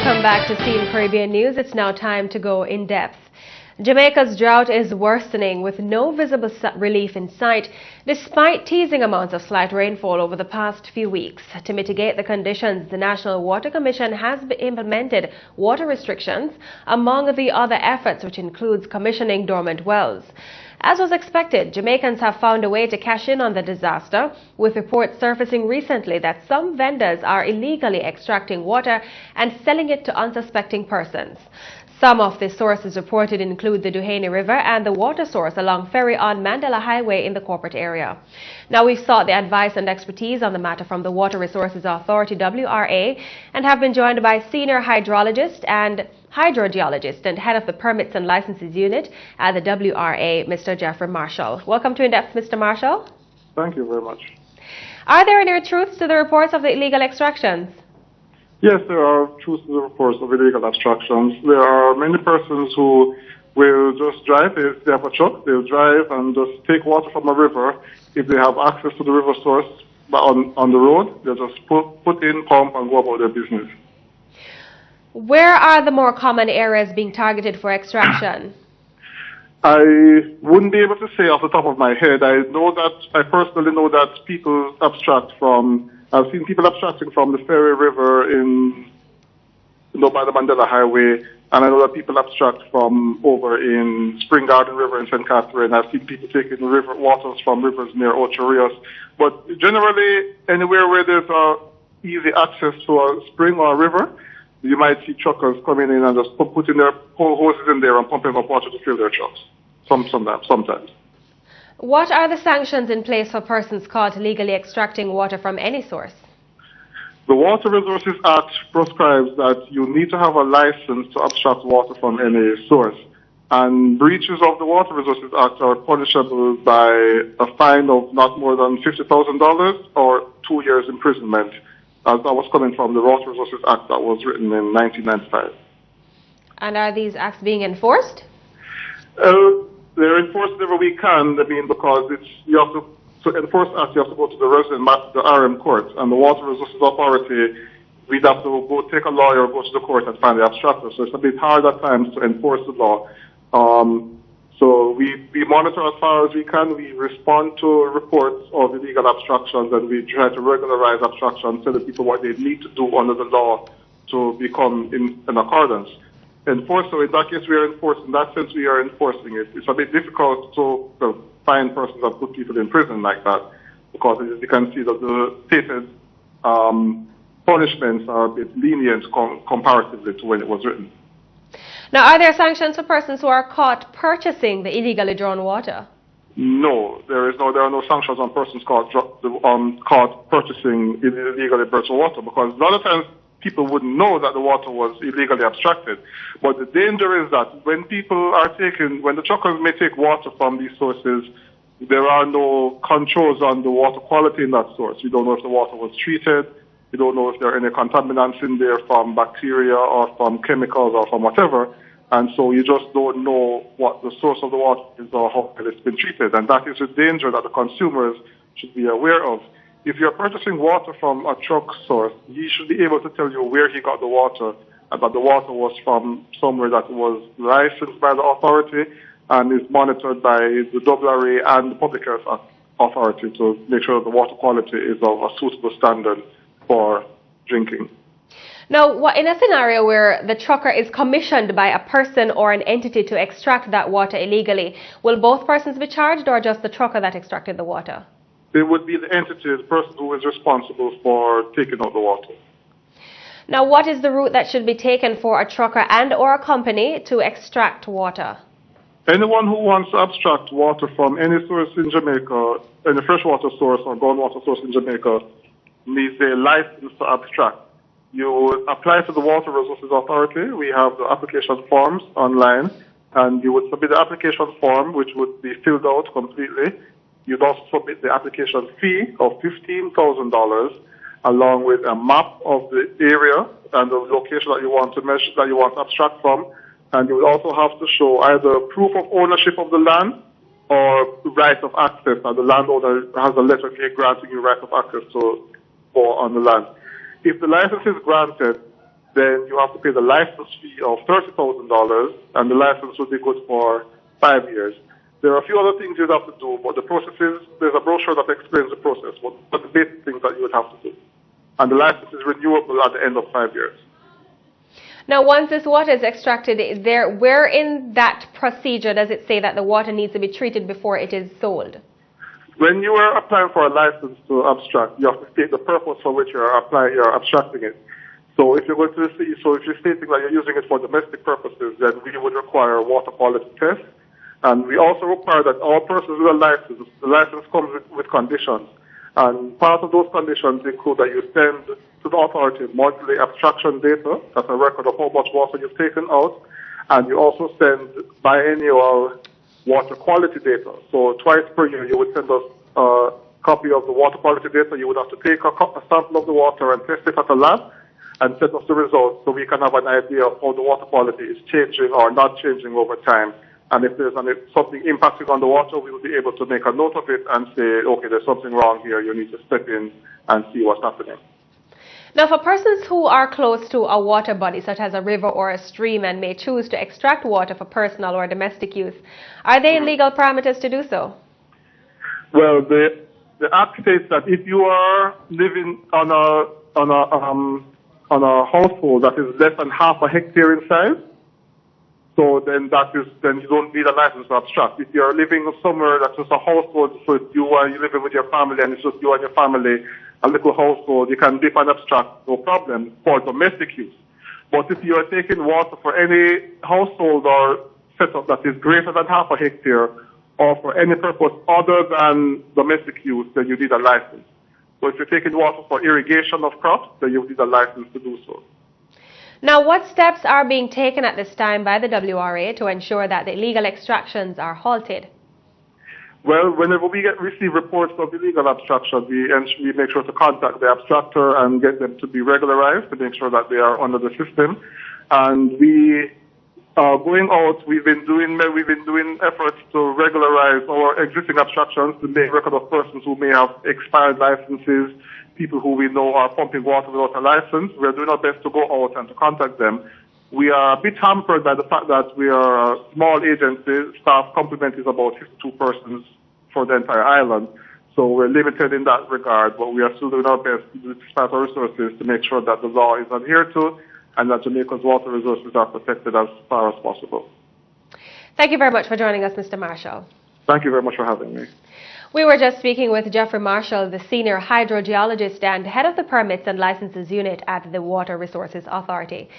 Welcome back to CEEN Caribbean News. It's now time to go in depth. Jamaica's drought is worsening with no visible relief in sight, despite teasing amounts of slight rainfall over the past few weeks. To mitigate the conditions, the National Water Commission has implemented water restrictions, among the other efforts, which includes commissioning dormant wells. As was expected, Jamaicans have found a way to cash in on the disaster, with reports surfacing recently that some vendors are illegally extracting water and selling it to unsuspecting persons. Some of the sources reported include the Duhaney River and the water source along Ferry on Mandela Highway in the corporate area. Now, we've sought the advice and expertise on the matter from the Water Resources Authority, WRA, and have been joined by senior hydrologist and hydrogeologist and head of the Permits and Licenses Unit at the WRA, Mr. Jeffrey Marshall. Welcome to In Depth, Mr. Marshall. Thank you very much. Are there any truths to the reports of the illegal extractions? Yes, there are truths to the reports of illegal abstractions. There are many persons who will just drive. If they have a truck, they'll drive and just take water from a river. If they have access to the river source on the road, they'll just put in, pump, and go about their business. Where are the more common areas being targeted for extraction? I wouldn't be able to say off the top of my head. I personally know that people abstract from. I've seen people abstracting from the Ferry River by the Mandela Highway, and I know that people abstract from over in Spring Garden River in St. Catherine. I've seen people taking river waters from rivers near Ocho Rios. But generally, anywhere where there's easy access to a spring or a river, you might see truckers coming in and just putting their hoses in there and pumping up water to fill their trucks. Sometimes. What are the sanctions in place for persons caught illegally extracting water from any source? The Water Resources Act prescribes that you need to have a license to abstract water from any source. And breaches of the Water Resources Act are punishable by a fine of not more than $50,000 or 2 years imprisonment. As that was coming from the Water Resources Act that was written in 1995. And are these acts being enforced? They're enforced whenever we can. I mean, because you have to enforce acts, you have to go to the RM court, and the Water Resources Authority. We'd have to go take a lawyer, go to the court, and find the abstractor. So it's a bit hard at times to enforce the law. So we monitor as far as we can. We respond to reports of illegal abstractions, and we try to regularize abstractions, tell the people what they need to do under the law to become in accordance. So in that case, we are enforcing. In that sense, we are enforcing it. It's a bit difficult to find persons that put people in prison like that, because as you can see that the stated punishments are a bit lenient comparatively to when it was written. Now, are there sanctions for persons who are caught purchasing the illegally drawn water? No, there are no sanctions on persons caught purchasing illegally purchased water, because a lot of times people wouldn't know that the water was illegally abstracted. But the danger is that when the truckers may take water from these sources, there are no controls on the water quality in that source. You don't know if the water was treated. You don't know if there are any contaminants in there from bacteria or from chemicals or from whatever. And so you just don't know what the source of the water is or how it's been treated. And that is a danger that the consumers should be aware of. If you're purchasing water from a truck source, he should be able to tell you where he got the water, and that the water was from somewhere that was licensed by the authority and is monitored by the WRA and the Public Health Authority to make sure that the water quality is of a suitable standard for drinking. Now, in a scenario where the trucker is commissioned by a person or an entity to extract that water illegally, will both persons be charged, or just the trucker that extracted the water? It would be the entity, the person who is responsible for taking out the water. Now, what is the route that should be taken for a trucker and or a company to extract water? Anyone who wants to abstract water from any source in Jamaica, any freshwater source or groundwater source in Jamaica, needs a license to abstract. You apply to the Water Resources Authority. We have the application forms online, and you would submit the application form, which would be filled out completely. You'd also submit the application fee of $15,000, along with a map of the area and the location that you want to measure, that you want to abstract from. And you would also have to show either proof of ownership of the land or right of access, and the landowner has a letter granting you right of access to go on the land. If the license is granted, then you have to pay the license fee of $30,000, and the license will be good for 5 years. There are a few other things you'd have to do, but the process is, there's a brochure that explains the process, but the basic things that you would have to do. And the license is renewable at the end of 5 years. Now, once this water is extracted, where in that procedure does it say that the water needs to be treated before it is sold? When you are applying for a license to abstract, you have to state the purpose for which you're abstracting it. So if you're going to see, so if you're stating that you're using it for domestic purposes, then we would require a water quality test. And we also require that all persons with a license, the license comes with conditions. And part of those conditions include that you send to the authority monthly abstraction data, that's a record of how much water you've taken out, and you also send biennial water quality data. So twice per year you would send us a copy of the water quality data. You would have to take a sample of the water and test it at a lab and send us the results so we can have an idea of how the water quality is changing or not changing over time. And if there's something impacting on the water, we will be able to make a note of it and say, okay, there's something wrong here. You need to step in and see what's happening. Now, for persons who are close to a water body, such as a river or a stream, and may choose to extract water for personal or domestic use, are they in legal parameters to do so? Well, the Act states that if you are living on a household that is less than half a hectare in size, so then you don't need a license to abstract. If you're living somewhere that's just a household, so you're living with your family and it's just you and your family, a little household, you can dip and abstract, no problem, for domestic use. But if you are taking water for any household or setup that is greater than half a hectare, or for any purpose other than domestic use, then you need a license. So if you're taking water for irrigation of crops, then you need a license to do so. Now, what steps are being taken at this time by the WRA to ensure that the illegal extractions are halted? Well, whenever we receive reports of illegal abstraction, we make sure to contact the abstractor and get them to be regularized to make sure that they are under the system. And we are going out. We've been doing efforts to regularize our existing abstractions to make record of persons who may have expired licenses, people who we know are pumping water without a license. We're doing our best to go out and to contact them. We are a bit hampered by the fact that we are a small agency. Staff complement is about 52 persons for the entire island. So we're limited in that regard, but we are still doing our best to dispatch our resources to make sure that the law is adhered to and that Jamaica's water resources are protected as far as possible. Thank you very much for joining us, Mr. Marshall. Thank you very much for having me. We were just speaking with Jeffrey Marshall, the Senior Hydrogeologist and Head of the Permits and Licenses Unit at the Water Resources Authority.